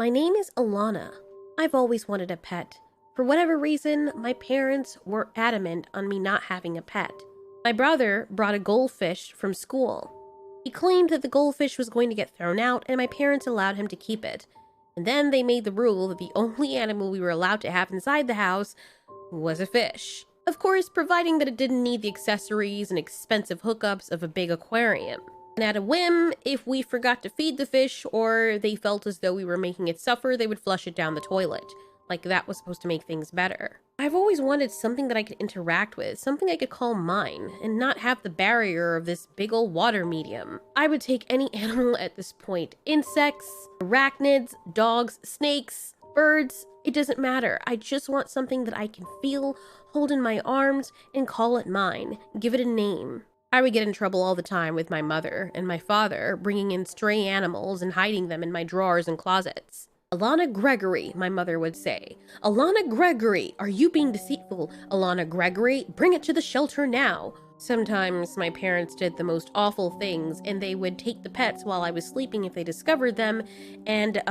My name is Alana. I've always wanted a pet. For whatever reason, my parents were adamant on me not having a pet. My brother brought a goldfish from school. He claimed that the goldfish was going to get thrown out, and my parents allowed him to keep it. And then they made the rule that the only animal we were allowed to have inside the house was a fish. Of course, providing that it didn't need the accessories and expensive hookups of a big aquarium. And at a whim, if we forgot to feed the fish or they felt as though we were making it suffer, they would flush it down the toilet. Like that was supposed to make things better. I've always wanted something that I could interact with, something I could call mine, and not have the barrier of this big old water medium. I would take any animal at this point. Insects, arachnids, dogs, snakes, birds, it doesn't matter. I just want something that I can feel, hold in my arms, and call it mine. Give it a name. I would get in trouble all the time with my mother and my father, bringing in stray animals and hiding them in my drawers and closets. "Alana Gregory," my mother would say. "Alana Gregory, are you being deceitful? Alana Gregory, bring it to the shelter now." Sometimes my parents did the most awful things, and they would take the pets while I was sleeping if they discovered them, and,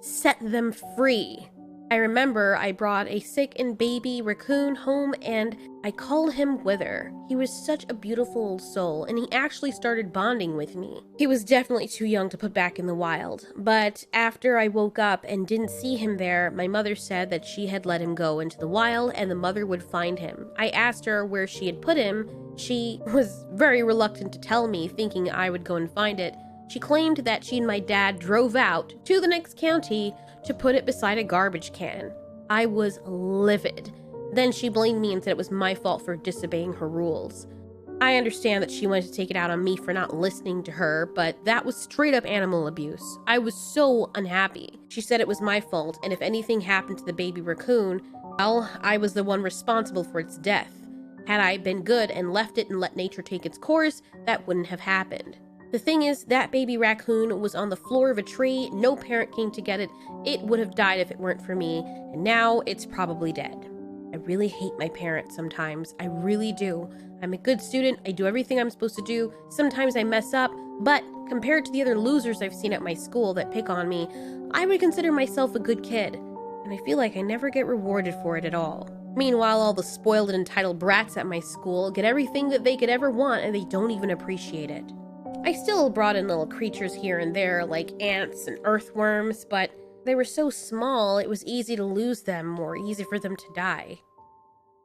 set them free. I remember I brought a sick and baby raccoon home and I called him Wither. He was such a beautiful old soul, and he actually started bonding with me. He was definitely too young to put back in the wild, but after I woke up and didn't see him there, my mother said that she had let him go into the wild and the mother would find him. I asked her where she had put him. She was very reluctant to tell me, thinking I would go and find it. She claimed that she and my dad drove out to the next county to put it beside a garbage can. I was livid. Then she blamed me and said it was my fault for disobeying her rules. I understand that she wanted to take it out on me for not listening to her, but that was straight up animal abuse. I was so unhappy. She said it was my fault, and if anything happened to the baby raccoon, well, I was the one responsible for its death. Had I been good and left it and let nature take its course, that wouldn't have happened. The thing is, that baby raccoon was on the floor of a tree, no parent came to get it, it would have died if it weren't for me, and now it's probably dead. I really hate my parents sometimes, I really do. I'm a good student, I do everything I'm supposed to do, sometimes I mess up, but compared to the other losers I've seen at my school that pick on me, I would consider myself a good kid, and I feel like I never get rewarded for it at all. Meanwhile, all the spoiled and entitled brats at my school get everything that they could ever want and they don't even appreciate it. I still brought in little creatures here and there, like ants and earthworms, but they were so small it was easy to lose them or easy for them to die.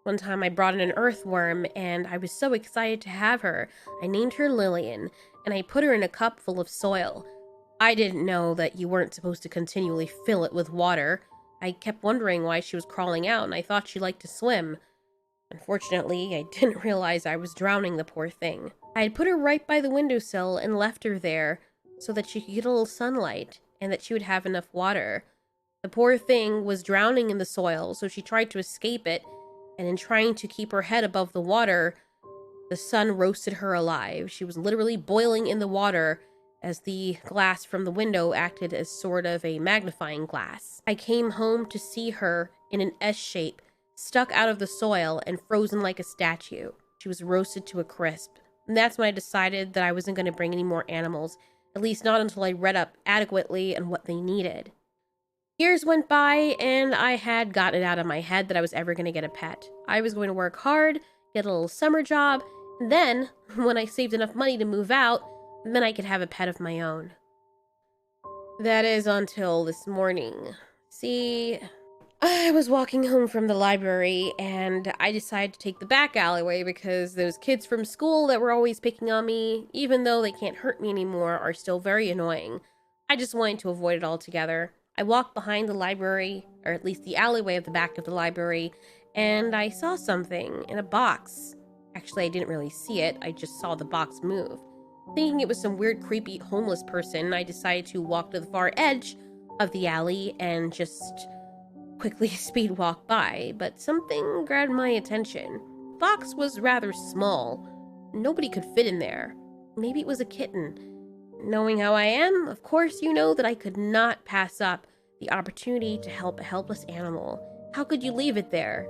One time I brought in an earthworm, and I was so excited to have her. I named her Lillian, and I put her in a cup full of soil. I didn't know that you weren't supposed to continually fill it with water. I kept wondering why she was crawling out, and I thought she liked to swim. Unfortunately, I didn't realize I was drowning the poor thing. I had put her right by the windowsill and left her there so that she could get a little sunlight and that she would have enough water. The poor thing was drowning in the soil, so she tried to escape it, and in trying to keep her head above the water, the sun roasted her alive. She was literally boiling in the water as the glass from the window acted as sort of a magnifying glass. I came home to see her in an S shape, stuck out of the soil and frozen like a statue. She was roasted to a crisp. And that's when I decided that I wasn't going to bring any more animals, at least not until I read up adequately on what they needed. Years went by, and I had gotten it out of my head that I was ever going to get a pet. I was going to work hard, get a little summer job, and then, when I saved enough money to move out, then I could have a pet of my own. That is until this morning. See, I was walking home from the library, and I decided to take the back alleyway because those kids from school that were always picking on me, even though they can't hurt me anymore, are still very annoying. I just wanted to avoid it altogether. I walked behind the library, or at least the alleyway of the back of the library, and I saw something in a box. Actually, I didn't really see it, I just saw the box move. Thinking it was some weird, creepy, homeless person, I decided to walk to the far edge of the alley and just quickly speed walk by, but something grabbed my attention. The box was rather small. Nobody could fit in there. Maybe it was a kitten. Knowing how I am, of course you know that I could not pass up the opportunity to help a helpless animal. How could you leave it there?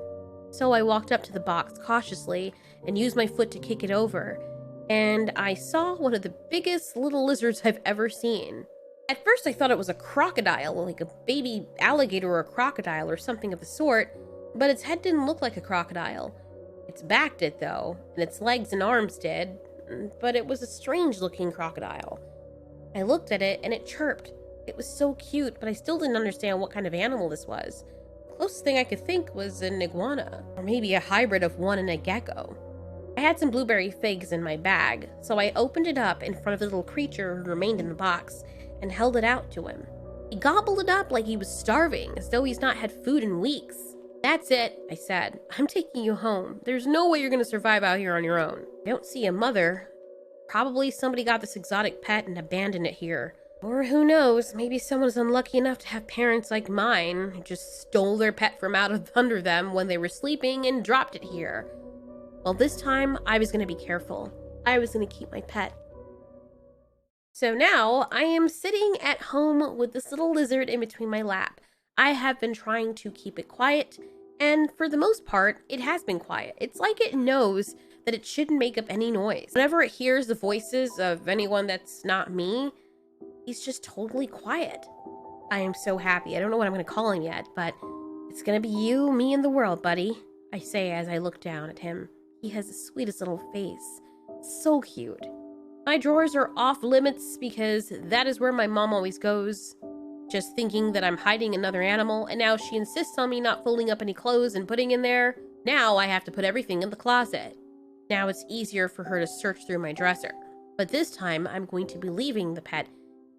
So I walked up to the box cautiously and used my foot to kick it over, and I saw one of the biggest little lizards I've ever seen. At first I thought it was a crocodile, like a baby alligator or a crocodile or something of the sort, but its head didn't look like a crocodile. Its back did though, and its legs and arms did, but it was a strange looking crocodile. I looked at it and it chirped. It was so cute, but I still didn't understand what kind of animal this was. The closest thing I could think was an iguana, or maybe a hybrid of one and a gecko. I had some blueberry figs in my bag, so I opened it up in front of the little creature who remained in the box and held it out to him. He gobbled it up like he was starving, as though he's not had food in weeks. "That's it," I said. "I'm taking you home. There's no way you're gonna survive out here on your own. I don't see a mother. Probably somebody got this exotic pet and abandoned it here. Or who knows, maybe someone's unlucky enough to have parents like mine who just stole their pet from out of under them when they were sleeping and dropped it here. Well, this time I was gonna be careful. I was gonna keep my pet." So now I am sitting at home with this little lizard in between my lap. I have been trying to keep it quiet, and for the most part, it has been quiet. It's like it knows that it shouldn't make up any noise. Whenever it hears the voices of anyone that's not me, he's just totally quiet. I am so happy. I don't know what I'm going to call him yet, but it's going to be you, me, and the world, buddy, I say as I look down at him. He has the sweetest little face. So cute. My drawers are off limits because that is where my mom always goes, just thinking that I'm hiding another animal, and now she insists on me not folding up any clothes and putting in there. Now I have to put everything in the closet. Now it's easier for her to search through my dresser. But this time I'm going to be leaving the pet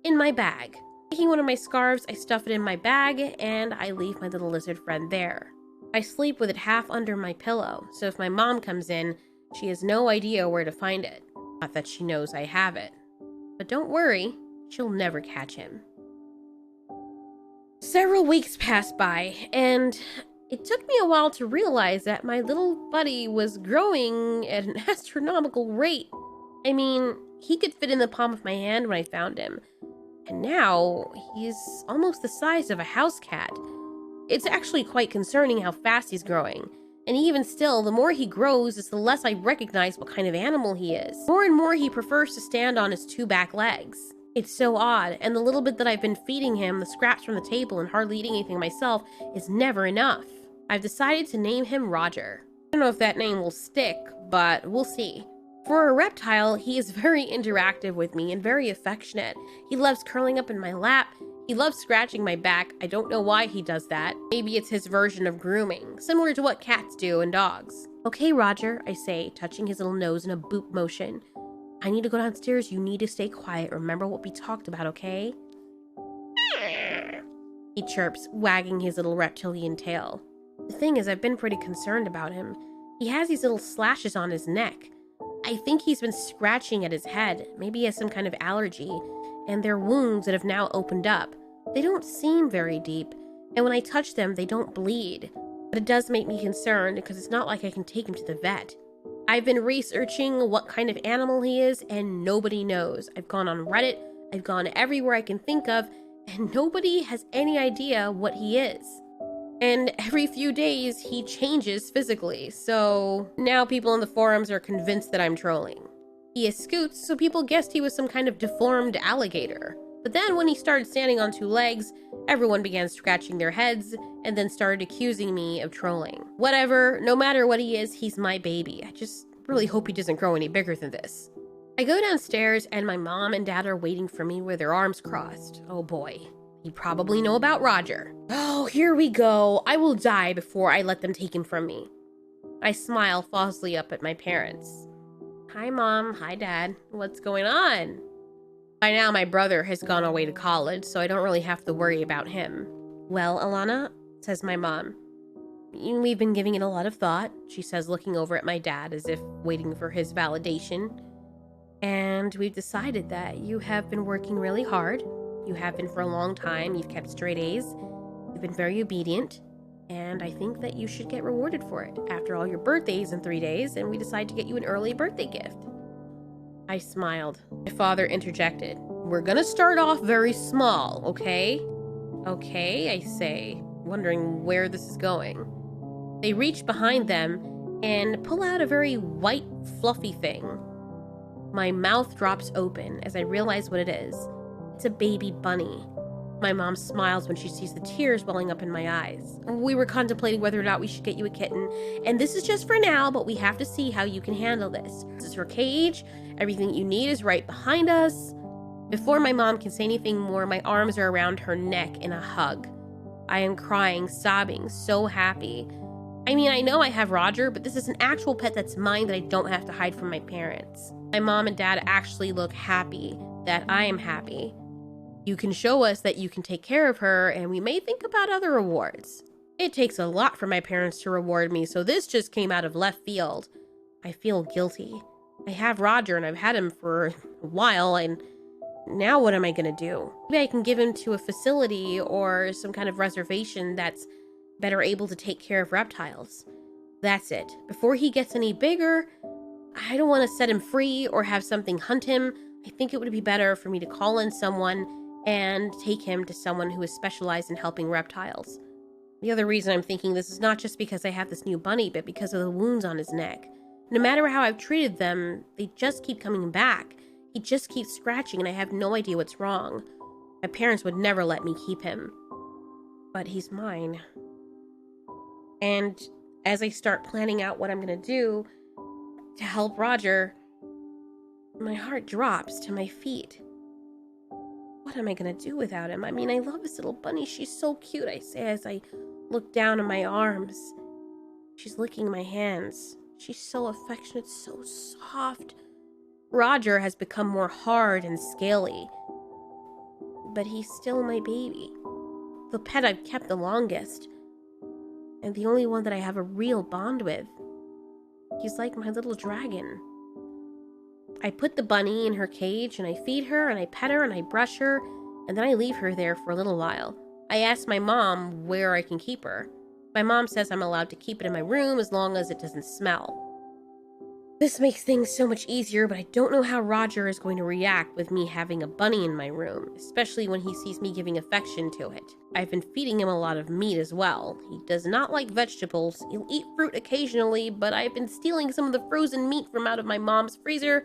in my bag. Taking one of my scarves, I stuff it in my bag, and I leave my little lizard friend there. I sleep with it half under my pillow, so if my mom comes in, she has no idea where to find it. Not that she knows I have it. But don't worry, she'll never catch him. Several weeks passed by, and it took me a while to realize that my little buddy was growing at an astronomical rate. I mean, he could fit in the palm of my hand when I found him. And now, he's almost the size of a house cat. It's actually quite concerning how fast he's growing. And even still, the more he grows, it's the less I recognize what kind of animal he is. More and more he prefers to stand on his two back legs. It's so odd, and the little bit that I've been feeding him, the scraps from the table and hardly eating anything myself, is never enough. I've decided to name him Roger. I don't know if that name will stick, but we'll see. For a reptile, he is very interactive with me and very affectionate. He loves curling up in my lap. He loves scratching my back. I don't know why he does that. Maybe it's his version of grooming, similar to what cats do and dogs. "Okay, Roger," I say, touching his little nose in a boop motion. "I need to go downstairs. You need to stay quiet. Remember what we talked about, okay?" He chirps, wagging his little reptilian tail. The thing is, I've been pretty concerned about him. He has these little slashes on his neck. I think he's been scratching at his head. Maybe he has some kind of allergy. And they're wounds that have now opened up. They don't seem very deep, and when I touch them, they don't bleed. But it does make me concerned because it's not like I can take him to the vet. I've been researching what kind of animal he is, and nobody knows. I've gone on Reddit, I've gone everywhere I can think of, and nobody has any idea what he is. And every few days, he changes physically, so now people in the forums are convinced that I'm trolling. He has scoots, so people guessed he was some kind of deformed alligator. But then when he started standing on two legs, everyone began scratching their heads and then started accusing me of trolling. Whatever, no matter what he is, he's my baby. I just really hope he doesn't grow any bigger than this. I go downstairs and my mom and dad are waiting for me with their arms crossed. Oh boy, you probably know about Roger. Oh, here we go. I will die before I let them take him from me. I smile falsely up at my parents. "Hi, Mom. Hi, Dad. What's going on?" By now, my brother has gone away to college, so I don't really have to worry about him. "Well, Alana," says my mom, "we've been giving it a lot of thought," she says, looking over at my dad as if waiting for his validation. "And we've decided that you have been working really hard. You have been for a long time. You've kept straight A's. You've been very obedient. And I think that you should get rewarded for it. After all, your birthday's in 3 days, and we decided to get you an early birthday gift." I smiled. My father interjected. "We're gonna start off very small, okay?" "Okay," I say, wondering where this is going. They reach behind them and pull out a very white, fluffy thing. My mouth drops open as I realize what it is. It's a baby bunny. My mom smiles when she sees the tears welling up in my eyes. We were contemplating whether or not we should get you a kitten, and this is just for now, but we have to see how you can handle this. This is her cage. Everything you need is right behind us. Before my mom can say anything more, my arms are around her neck in a hug. I am crying, sobbing, so happy. I mean, I know I have Roger, but this is an actual pet that's mine that I don't have to hide from my parents. My mom and dad actually look happy that I am happy. You can show us that you can take care of her, and we may think about other rewards. It takes a lot for my parents to reward me, so this just came out of left field. I feel guilty. I have Roger, and I've had him for a while, and now what am I gonna do? Maybe I can give him to a facility or some kind of reservation that's better able to take care of reptiles. That's it. Before he gets any bigger, I don't want to set him free or have something hunt him. I think it would be better for me to call in someone and take him to someone who is specialized in helping reptiles. The other reason I'm thinking this is not just because I have this new bunny, but because of the wounds on his neck. No matter how I've treated them, they just keep coming back. He just keeps scratching and I have no idea what's wrong. My parents would never let me keep him. But he's mine. And as I start planning out what I'm gonna do to help Roger, my heart drops to my feet. What am I gonna do without him? I mean, I love this little bunny. She's so cute, I say as I look down in my arms. She's licking my hands. She's so affectionate, so soft. Roger has become more hard and scaly, but he's still my baby. The pet I've kept the longest, and the only one that I have a real bond with. He's like my little dragon. I put the bunny in her cage and I feed her and I pet her and I brush her, and then I leave her there for a little while. I ask my mom where I can keep her. My mom says I'm allowed to keep it in my room as long as it doesn't smell. This makes things so much easier, but I don't know how Roger is going to react with me having a bunny in my room, especially when he sees me giving affection to it. I've been feeding him a lot of meat as well. He does not like vegetables. He'll eat fruit occasionally, but I've been stealing some of the frozen meat from out of my mom's freezer,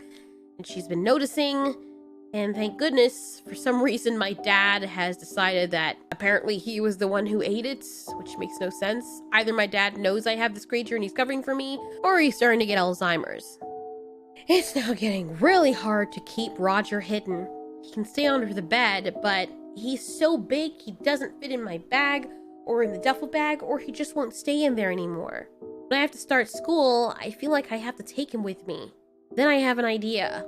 and she's been noticing. And thank goodness, for some reason, my dad has decided that apparently he was the one who ate it, which makes no sense. Either my dad knows I have this creature and he's covering for me, or he's starting to get Alzheimer's. It's now getting really hard to keep Roger hidden. He can stay under the bed, but he's so big he doesn't fit in my bag or in the duffel bag, or he just won't stay in there anymore. When I have to start school, I feel like I have to take him with me. Then I have an idea.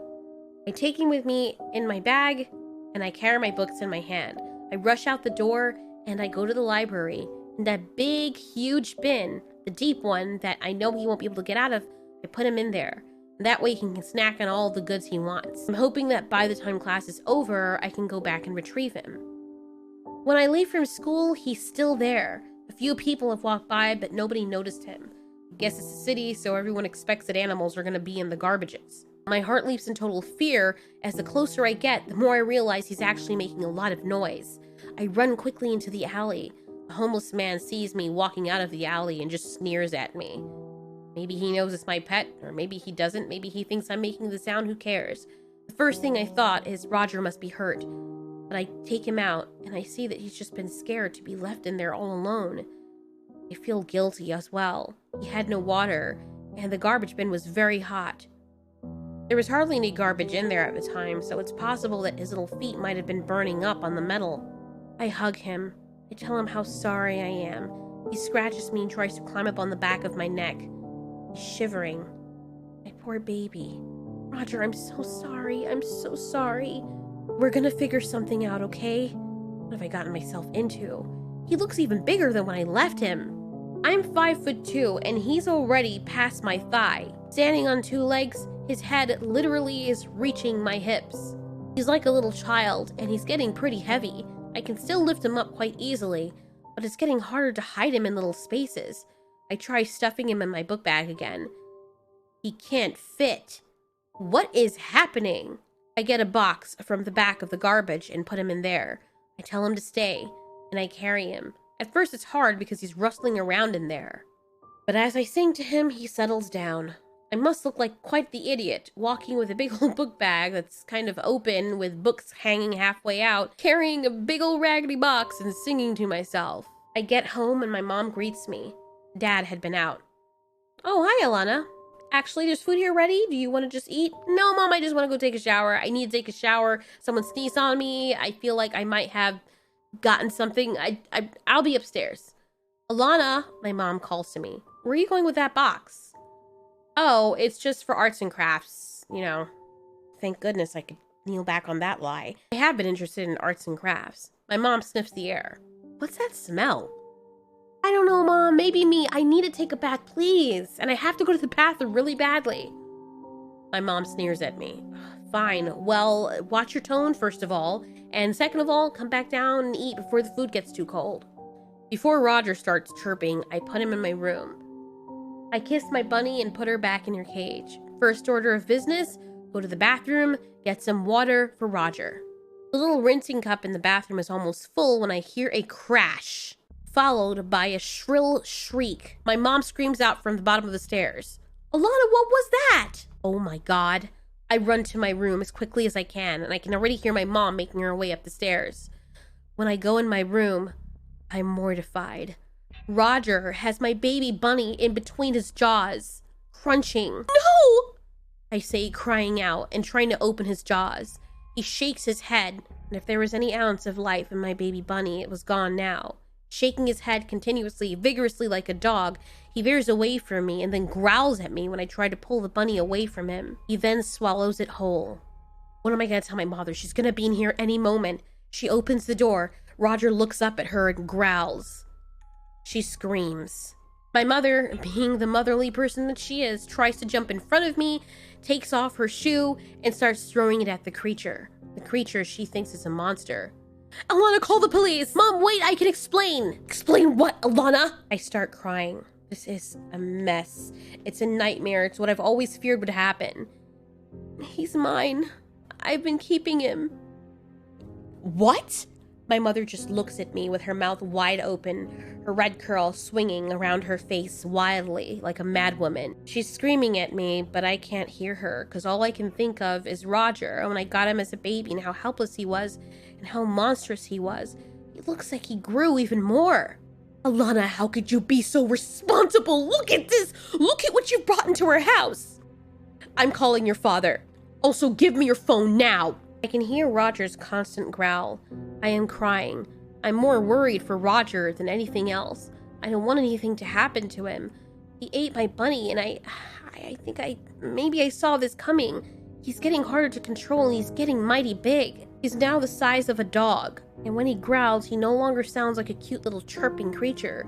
I take him with me in my bag, and I carry my books in my hand. I rush out the door, and I go to the library. And that big, huge bin, the deep one that I know he won't be able to get out of, I put him in there. That way he can snack on all the goods he wants. I'm hoping that by the time class is over, I can go back and retrieve him. When I leave from school, he's still there. A few people have walked by, but nobody noticed him. I guess it's a city, so everyone expects that animals are going to be in the garbages. My heart leaps in total fear. As the closer I get, the more I realize he's actually making a lot of noise. I run quickly into the alley. A homeless man sees me walking out of the alley and just sneers at me. Maybe he knows it's my pet, or maybe he doesn't. Maybe he thinks I'm making the sound, who cares? The first thing I thought is Roger must be hurt. But I take him out, and I see that he's just been scared to be left in there all alone. I feel guilty as well. He had no water, and the garbage bin was very hot. There was hardly any garbage in there at the time, so it's possible that his little feet might have been burning up on the metal. I hug him. I tell him how sorry I am. He scratches me and tries to climb up on the back of my neck. He's shivering. My poor baby. Roger, I'm so sorry. I'm so sorry. We're gonna figure something out, okay? What have I gotten myself into? He looks even bigger than when I left him. I'm 5'2", and he's already past my thigh. Standing on two legs, his head literally is reaching my hips. He's like a little child, and he's getting pretty heavy. I can still lift him up quite easily, but it's getting harder to hide him in little spaces. I try stuffing him in my book bag again. He can't fit. What is happening? I get a box from the back of the garbage and put him in there. I tell him to stay, and I carry him. At first it's hard because he's rustling around in there. But as I sing to him, he settles down. I must look like quite the idiot, walking with a big old book bag that's kind of open with books hanging halfway out, carrying a big old raggedy box and singing to myself. I get home and my mom greets me. Dad had been out. Oh, hi, Alana. Actually, there's food here ready. Do you want to just eat? No, Mom, I just want to go take a shower. I need to take a shower. Someone sneezed on me. I feel like I might have gotten something. I'll be upstairs. Alana, my mom calls to me. Where are you going with that box? Oh, it's just for arts and crafts, you know. Thank goodness I could kneel back on that lie. I have been interested in arts and crafts. My mom sniffs the air. What's that smell? I don't know, Mom. Maybe me. I need to take a bath, please. And I have to go to the bathroom really badly. My mom sneers at me. Fine. Well, watch your tone, first of all. And second of all, come back down and eat before the food gets too cold. Before Roger starts chirping, I put him in my room. I kissed my bunny and put her back in her cage. First order of business, go to the bathroom, get some water for Roger. The little rinsing cup in the bathroom is almost full when I hear a crash, followed by a shrill shriek. My mom screams out from the bottom of the stairs. Alana, what was that? Oh my God. I run to my room as quickly as I can, and I can already hear my mom making her way up the stairs. When I go in my room, I'm mortified. Roger has my baby bunny in between his jaws, crunching. No! I say, crying out and trying to open his jaws. He shakes his head, and if there was any ounce of life in my baby bunny, it was gone now. Shaking his head continuously, vigorously like a dog, he veers away from me and then growls at me when I try to pull the bunny away from him. He then swallows it whole. What am I going to tell my mother? She's going to be in here any moment. She opens the door. Roger looks up at her and growls. She screams. My mother, being the motherly person that she is, tries to jump in front of me, takes off her shoe, and starts throwing it at the creature. The creature she thinks is a monster. Alana, call the police! Mom, wait, I can explain! Explain what, Alana? I start crying. This is a mess. It's a nightmare. It's what I've always feared would happen. He's mine. I've been keeping him. What? My mother just looks at me with her mouth wide open, her red curl swinging around her face wildly like a madwoman. She's screaming at me, but I can't hear her because all I can think of is Roger when I got him as a baby and how helpless he was and how monstrous he was. He looks like he grew even more. Alana, how could you be so responsible? Look at this! Look at what you brought into our house! I'm calling your father. Also, give me your phone now! I can hear Roger's constant growl. I am crying. I'm more worried for Roger than anything else. I don't want anything to happen to him. He ate my bunny and I think maybe I saw this coming. He's getting harder to control and he's getting mighty big. He's now the size of a dog. And when he growls, he no longer sounds like a cute little chirping creature.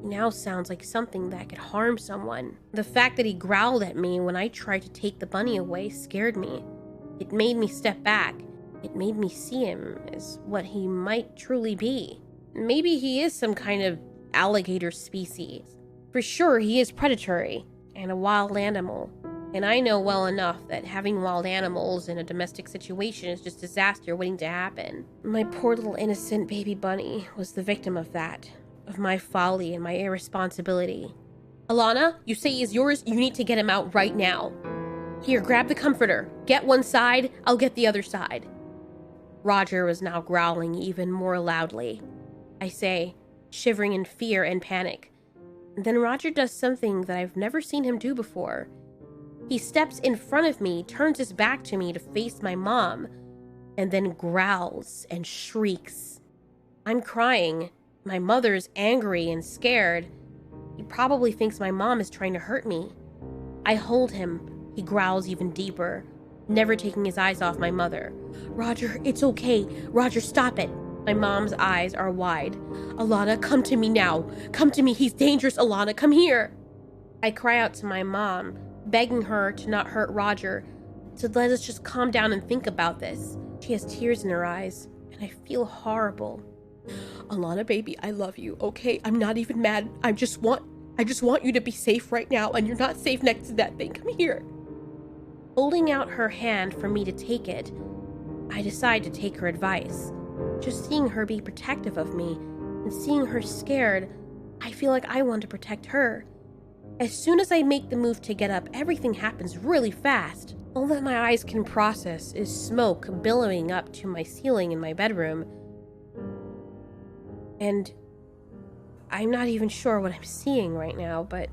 He now sounds like something that could harm someone. The fact that he growled at me when I tried to take the bunny away scared me. It made me step back. It made me see him as what he might truly be. Maybe he is some kind of alligator species. For sure, he is predatory and a wild animal. And I know well enough that having wild animals in a domestic situation is just disaster waiting to happen. My poor little innocent baby bunny was the victim of that, of my folly and my irresponsibility. Alana, you say he is yours, you need to get him out right now. Here, grab the comforter. Get one side, I'll get the other side. Roger was now growling even more loudly. I say, shivering in fear and panic. Then Roger does something that I've never seen him do before. He steps in front of me, turns his back to me to face my mom, and then growls and shrieks. I'm crying. My mother's angry and scared. He probably thinks my mom is trying to hurt me. I hold him. He growls even deeper, never taking his eyes off my mother. Roger, it's okay. Roger, stop it. My mom's eyes are wide. Alana, come to me now. Come to me. He's dangerous, Alana. Come here. I cry out to my mom, begging her to not hurt Roger, to let us just calm down and think about this. She has tears in her eyes, and I feel horrible. Alana, baby, I love you, okay? I'm not even mad. I just want you to be safe right now, and you're not safe next to that thing. Come here. Holding out her hand for me to take it, I decide to take her advice. Just seeing her be protective of me and seeing her scared, I feel like I want to protect her. As soon as I make the move to get up, everything happens really fast. All that my eyes can process is smoke billowing up to my ceiling in my bedroom. And I'm not even sure what I'm seeing right now, but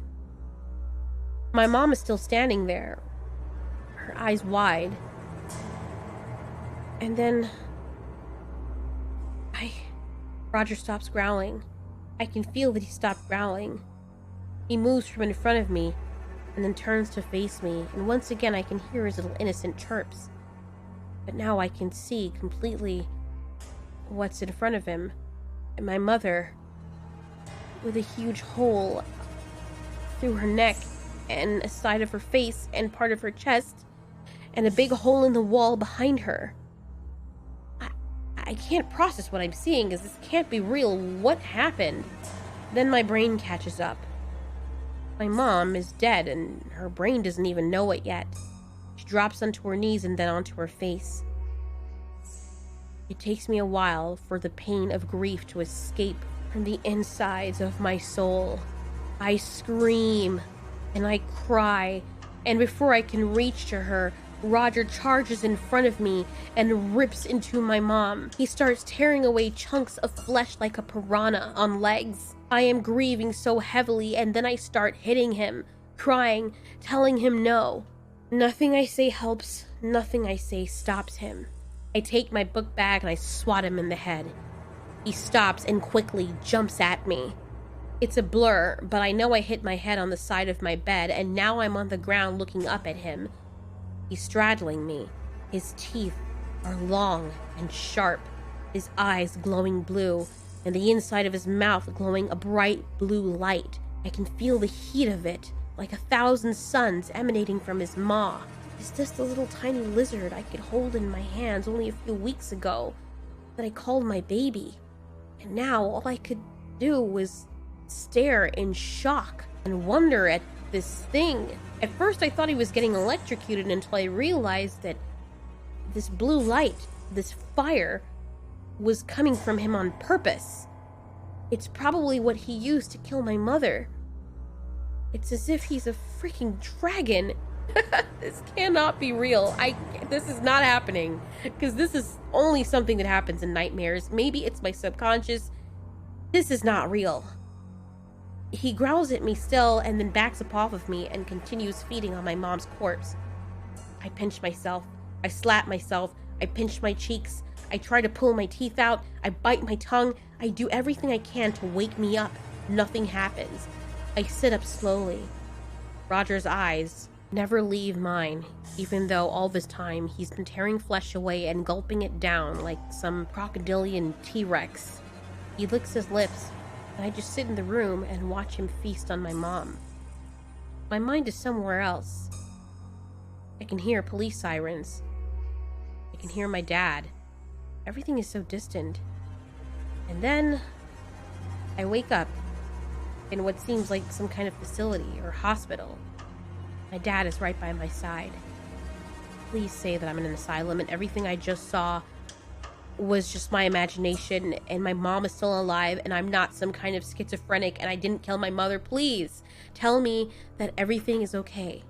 my mom is still standing there, her eyes wide. And then Roger stops growling. I can feel that he stopped growling. He moves from in front of me and then turns to face me, and once again I can hear his little innocent chirps. But now I can see completely what's in front of him. And my mother, with a huge hole through her neck and a side of her face and part of her chest, and a big hole in the wall behind her. I can't process what I'm seeing, because this can't be real. What happened? Then my brain catches up. My mom is dead, and her brain doesn't even know it yet. She drops onto her knees and then onto her face. It takes me a while for the pain of grief to escape from the insides of my soul. I scream, and I cry, and before I can reach to her, Roger charges in front of me and rips into my mom. He starts tearing away chunks of flesh like a piranha on legs. I am grieving so heavily, and then I start hitting him, crying, telling him no. Nothing I say helps, nothing I say stops him. I take my book bag and I swat him in the head. He stops and quickly jumps at me. It's a blur, but I know I hit my head on the side of my bed, and now I'm on the ground looking up at him. He's straddling me. His teeth are long and sharp, his eyes glowing blue, and the inside of his mouth glowing a bright blue light. I can feel the heat of it, like 1,000 suns emanating from his maw. He's just a little tiny lizard I could hold in my hands only a few weeks ago, that I called my baby. And now all I could do was stare in shock and wonder at this thing. At first I thought he was getting electrocuted until I realized that this blue light, this fire, was coming from him on purpose. It's probably what he used to kill my mother. It's as if he's a freaking dragon. This cannot be real. This is not happening, because this is only something that happens in nightmares. Maybe it's my subconscious. This is not real. He growls at me still and then backs up off of me and continues feeding on my mom's corpse. I pinch myself. I slap myself. I pinch my cheeks. I try to pull my teeth out. I bite my tongue. I do everything I can to wake me up. Nothing happens. I sit up slowly. Roger's eyes never leave mine, even though all this time he's been tearing flesh away and gulping it down like some crocodilian T-Rex. He licks his lips, and I just sit in the room and watch him feast on my mom. My mind is somewhere else. I can hear police sirens. I can hear my dad. Everything is so distant. And then I wake up in what seems like some kind of facility or hospital. My dad is right by my side. Please say that I'm in an asylum and everything I just saw was just my imagination and my mom is still alive and I'm not some kind of schizophrenic and I didn't kill my mother. Please tell me that everything is okay.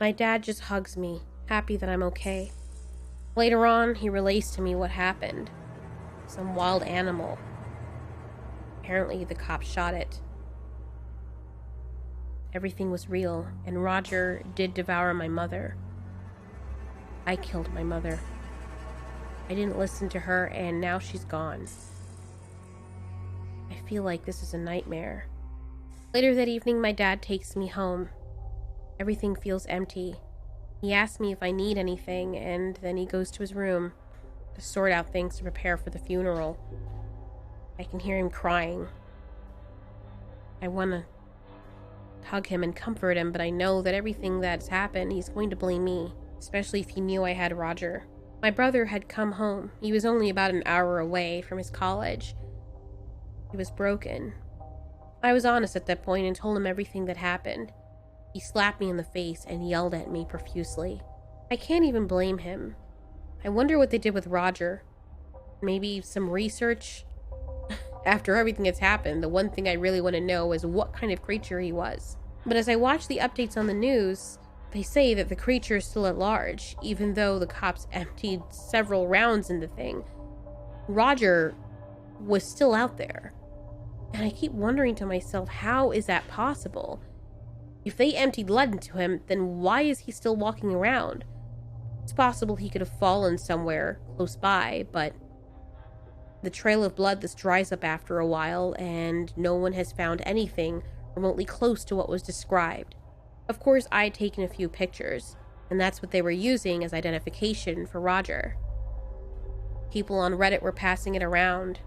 My dad just hugs me, happy that I'm okay. Later on, he relays to me what happened. Some wild animal. Apparently, the cops shot it. Everything was real, and Roger did devour my mother. I killed my mother. I didn't listen to her, and now she's gone. I feel like this is a nightmare. Later that evening, my dad takes me home. Everything feels empty. He asks me if I need anything, and then he goes to his room to sort out things to prepare for the funeral. I can hear him crying. I want to hug him and comfort him, but I know that everything that's happened, he's going to blame me, especially if he knew I had Roger. My brother had come home. He was only about an hour away from his college. He was broken. I was honest at that point and told him everything that happened. He slapped me in the face and yelled at me profusely. I can't even blame him. I wonder what they did with Roger. Maybe some research? After everything that's happened, the one thing I really want to know is what kind of creature he was. But as I watch the updates on the news, they say that the creature is still at large, even though the cops emptied several rounds in the thing. Roger was still out there. And I keep wondering to myself, how is that possible? If they emptied lead into him, then why is he still walking around? It's possible he could have fallen somewhere close by, but the trail of blood this dries up after a while, and no one has found anything remotely close to what was described. Of course, I had taken a few pictures, and that's what they were using as identification for Roger. People on Reddit were passing it around.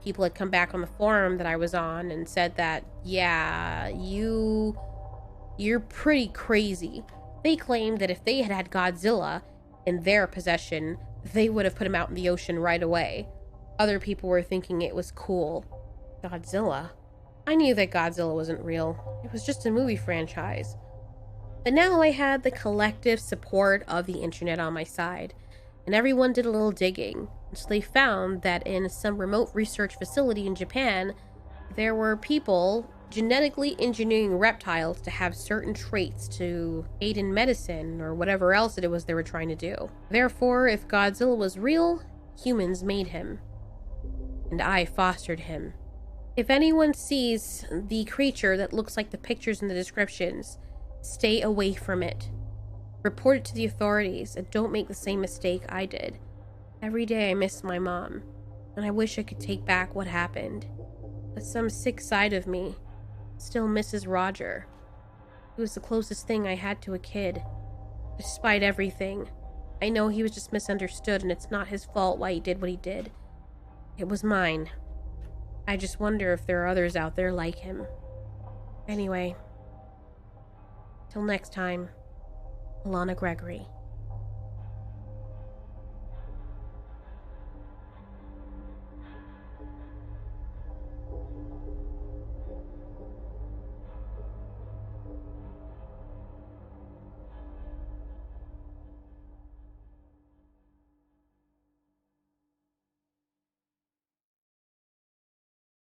People had come back on the forum that I was on and said that, yeah, you're pretty crazy. They claimed that if they had had Godzilla in their possession, they would have put him out in the ocean right away. Other people were thinking it was cool. Godzilla? I knew that Godzilla wasn't real. It was just a movie franchise. But now I had the collective support of the internet on my side, and everyone did a little digging, until they found that in some remote research facility in Japan, there were people genetically engineering reptiles to have certain traits to aid in medicine or whatever else it was they were trying to do. Therefore, if Godzilla was real, humans made him. And I fostered him. If anyone sees the creature that looks like the pictures in the descriptions, stay away from it. Report it to the authorities and don't make the same mistake I did. Every day I miss my mom, and I wish I could take back what happened. But some sick side of me still misses Roger. He was the closest thing I had to a kid. Despite everything, I know he was just misunderstood, and it's not his fault why he did what he did. It was mine. I just wonder if there are others out there like him. Anyway, till next time, Alana Gregory.